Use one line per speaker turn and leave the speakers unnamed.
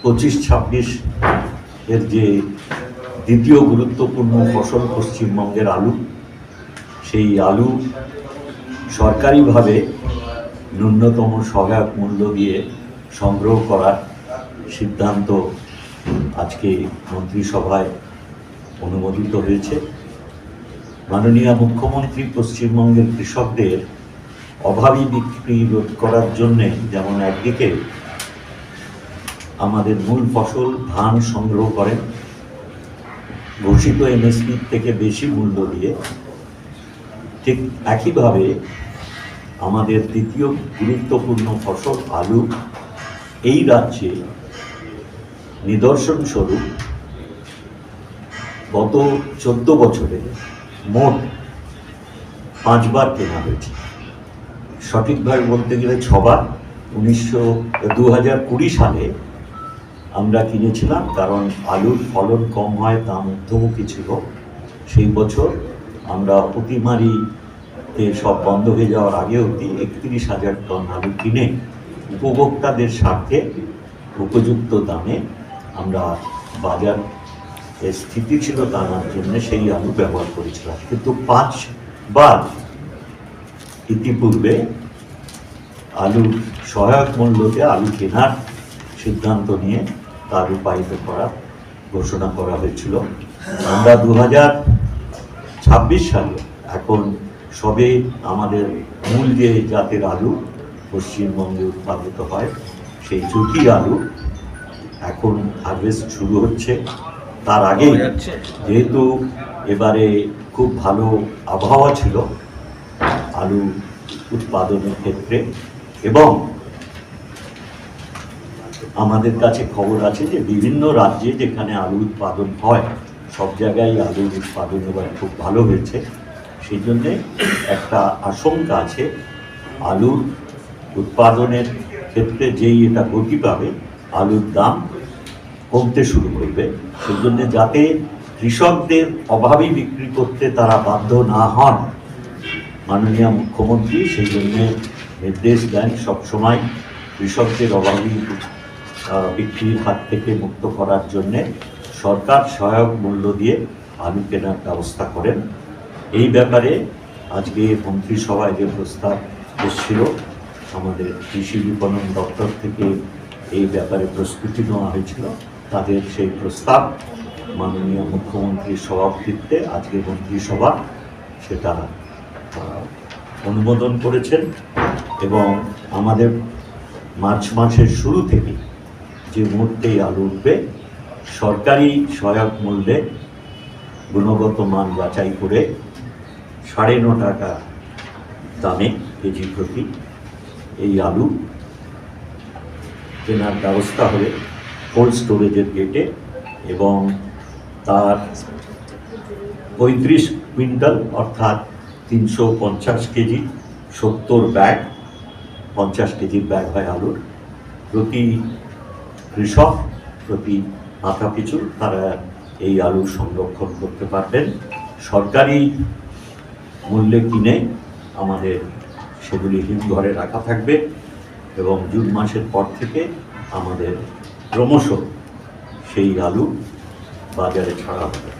25-26 এর যে দ্বিতীয় গুরুত্বপূর্ণ ফসল পশ্চিমবঙ্গের আলু, সেই আলু সরকারিভাবে ন্যূনতম সহায়ক মূল্য দিয়ে সংগ্রহ করার সিদ্ধান্ত আজকে মন্ত্রিসভায় অনুমোদিত হয়েছে। মাননীয় মুখ্যমন্ত্রী পশ্চিমবঙ্গের কৃষকদের অভাবী বিক্রি রোধ করার জন্যে যেমন একদিকে আমাদের মূল ফসল ধান সংগ্রহ করেন ঘোষিত এমএসপি থেকে বেশি মূল্য দিয়ে, ঠিক একইভাবে আমাদের দ্বিতীয় গুরুত্বপূর্ণ ফসল আলু এই রাজ্যে নিদর্শনস্বরূপ গত 14 বছরে মোট 5 বার কেনা হয়েছে। সঠিকভাবে বলতে গেলে 6 বার। 2020 সালে আমরা কিনেছিলাম, কারণ আলুর ফলন কম হয়, দাম ঊর্ধ্বমুখী ছিল। সেই বছর আমরা অতিমারিতে সব বন্ধ হয়ে যাওয়ার আগে অবধি 31,000 টন আলু কিনে উপভোক্তাদের স্বার্থে উপযুক্ত দামে আমরা বাজার স্থিতিশীল টানার জন্য সেই আলু ব্যবহার করেছিলাম। কিন্তু 5 বার ইতিপূর্বে আলুর সহায়ক মূল্যতে আলু কেনার সিদ্ধান্ত নিয়ে তা রূপায়িত করার ঘোষণা করা হয়েছিল। আমরা 2026 সালে এখন সবে আমাদের মূল যে জাতের আলু পশ্চিমবঙ্গে উৎপাদিত হয়, সেই জ্যোতি আলু এখন হারভেস্ট শুরু হচ্ছে। তার আগে যেহেতু এবারে খুব ভালো আবহাওয়া ছিল আলু উৎপাদনের ক্ষেত্রে, এবং আমাদের কাছে খবর আছে যে বিভিন্ন রাজ্যে যেখানে আলু উৎপাদন হয় সব জায়গায় আলুর উৎপাদন এবার খুব ভালো হয়েছে। সেই জন্যে একটা আশঙ্কা আছে আলুর উৎপাদনের ক্ষেত্রে যেই এটা গতি পাবে আলুর দাম কমতে শুরু করবে। সেই জন্যে যাতে কৃষকদের অভাবী বিক্রি করতে তারা বাধ্য না হন, মাননীয় মুখ্যমন্ত্রী সেই জন্যে নির্দেশ দেন সবসময় কৃষকদের অভাবী বিক্রির হাত থেকে মুক্ত করার জন্যে সরকার সহায়ক মূল্য দিয়ে আলু কেনার ব্যবস্থা করেন। এই ব্যাপারে আজকে মন্ত্রিসভায় যে প্রস্তাব এসেছিল, আমাদের কৃষি বিপণন দপ্তর থেকে এই ব্যাপারে প্রস্তুতি নেওয়া হয়েছিল। তাদের সেই প্রস্তাব মাননীয় মুখ্যমন্ত্রীর সভাপতিত্বে আজকে মন্ত্রিসভা সেটা অনুমোদন করেছেন, এবং আমাদের মার্চ মাসের শুরু থেকে যে মুহূর্তেই আলু উঠবে সরকারি সহায়ক মূল্যে গুণগত মান যাচাই করে 9.5 টাকা দামে কেজি প্রতি এই আলু কেনার ব্যবস্থা হবে কোল্ড স্টোরেজের গেটে, এবং তার 35 কুইন্টাল অর্থাৎ 350 কেজি 70 ব্যাগ, 50 কেজির ব্যাগ হয় আলুর। প্রতি কৃষক প্রতি মাথা পিছু তারা এই আলু সংরক্ষণ করতে পারবেন। সরকারি মূল্যে কিনে আমাদের সেগুলি হিমঘরে রাখা থাকবে, এবং জুন মাসের পর থেকে আমাদের ক্রমশ সেই আলু বাজারে ছাড়া হবে।